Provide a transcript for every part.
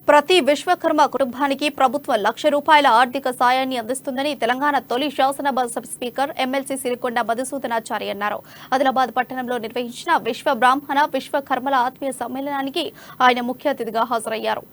ప్రతి విశ్వకర్మ కుటుంబానికి ప్రభుత్వం ₹1,00,000 ఆర్థిక సాయాన్ని అందిస్తుందని తెలంగాణ తొలి శాసనసభ స్పీకర్ ఎమ్మెల్సీ సిరికొండ మధుసూదనాచారి అన్నారు. ఆదిలాబాద్ పట్టణంలో నిర్వహించిన విశ్వ బ్రాహ్మణ విశ్వకర్మల ఆత్మీయ సమ్మేళనానికి ఆయన ముఖ్య అతిథిగా హాజరయ్యారు.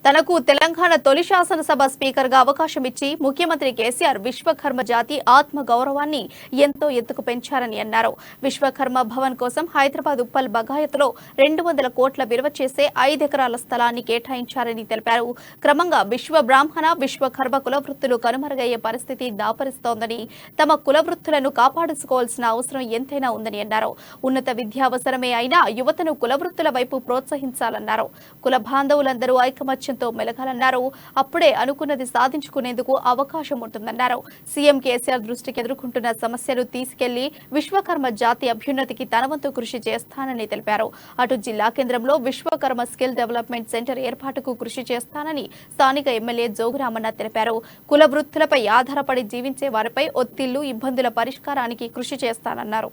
తనకు తెలంగాణ తొలి శాసనసభ స్పీకర్ గా అవకాశం ఇచ్చి ముఖ్యమంత్రి కేసీఆర్ విశ్వకర్మ జాతి ఆత్మ గౌరవాన్ని ఎంతో ఎత్తుకు పెంచారని అన్నారు. విశ్వకర్మ భవన్ కోసం హైదరాబాద్ ఉప్పల్ బగాయత్లో 200 కోట్ల విలువ చేసే 5 ఎకరాల స్థలాన్ని కేటాయించారని తెలిపారు. క్రమంగా విశ్వ బ్రాహ్మణ విశ్వకర్మ కులవృత్తులు కనుమరుగయ్యే పరిస్థితి దాపరిస్తోందని, తమ కులవృత్తులను కాపాడుకోవాల్సిన అవసరం ఎంతైనా ఉందని అన్నారు. ఉన్నత విద్య అవసరమే అయినా యువతను కులవృత్తుల వైపు ప్రోత్సహించాలన్నారు. కుల బాంధవులందరూ ఐకమత్యంతో మెలగాలన్నారు. అప్పుడే అనుకున్నది సాధించుకునేందుకు అవకాశం ఉంటుందన్నారు. సీఎం కేసీఆర్ దృష్టికి ఎదుర్కొంటున్న సమస్యలు తీసుకెళ్లి విశ్వకర్మ జాతి అభ్యున్నతికి తన వంతు కృషి చేస్తానని తెలిపారు. అటు జిల్లా కేంద్రంలో విశ్వకర్మ స్కిల్ డెవలప్మెంట్ సెంటర్ ఏర్పాటుకు కృషి చేస్తానని స్థానిక ఎమ్మెల్యే జోగురామన్న తెలిపారు. కుల వృత్తులపై ఆధారపడి జీవించే వారిపై ఒత్తిళ్లు, ఇబ్బందుల పరిష్కారానికి కృషి చేస్తానన్నారు.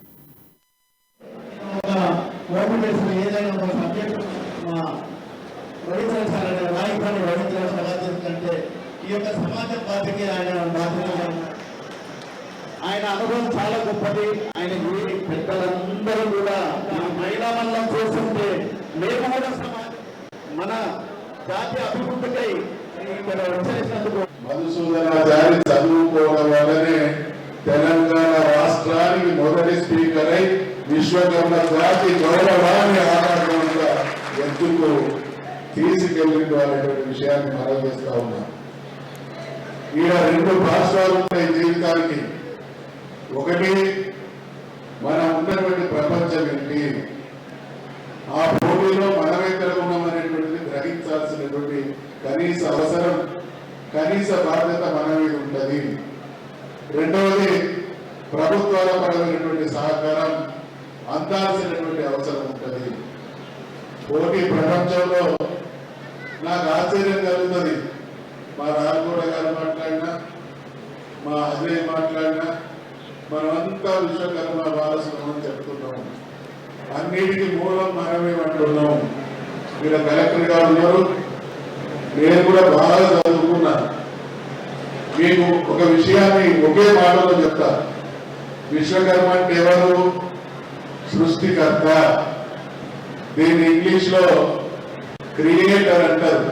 ఆయన అనుభవం చాలా గొప్పది. ఆయన పెద్దలందరూ కూడా మహిళా మండలం చేస్తుంటే మేము కూడా మన జాతి అభివృద్ధికై ఇక్కడ వచ్చేసినందుకు మధుసూదనాచారి చదువుకోవడం వల్లనే తెలంగాణ రాష్ట్రానికి మొదటి స్పీకర్ అయి విశ్వకర్మ జాతి గౌరవాన్ని ఆధారంగా ఎందుకు తీసుకెళ్ళిండు అనేటువంటి విషయాన్ని మనం చేస్తా ఉన్నాం. ఈడ 2 పార్శ్వాలు ఉన్నాయి జీవితానికి. ఒకటి, మనం ఉన్నటువంటి ప్రపంచం ఏంటి, ఆ భూమిలో మనం ఎక్కడ ఉన్నామనేటువంటిది గ్రహించాల్సినటువంటి కనీస అవసరం, కనీస బాధ్యత మన మీద ఉంటుంది. రెండవది, ప్రభుత్వాల పరమైనటువంటి సహకారం అందాల్సినటువంటి అవసరం ఉంటుంది. పోటీ ప్రపంచంలో నాకు ఆశ్చర్యం కలుగుతుంది. మా రాజగోడ గారు మాట్లాడినా, మా అజయ్ మాట్లాడినా, మనమంతా విశ్వకర్మ వారసులం అని చెప్తున్నాం. అన్నిటికీ మూలం మనమే అంటున్నాం. మీరు కలెక్టర్ గారు ఉన్నారు, నేను కూడా బాగా చదువుకున్నా. మీకు ఒక విషయాన్ని ఒకే మాటలో చెప్తా. విశ్వకర్మ అంటే ఎవరు? సృష్టికర్త. దీన్ని ఇంగ్లీష్ లో క్రియేటర్ అంటారు.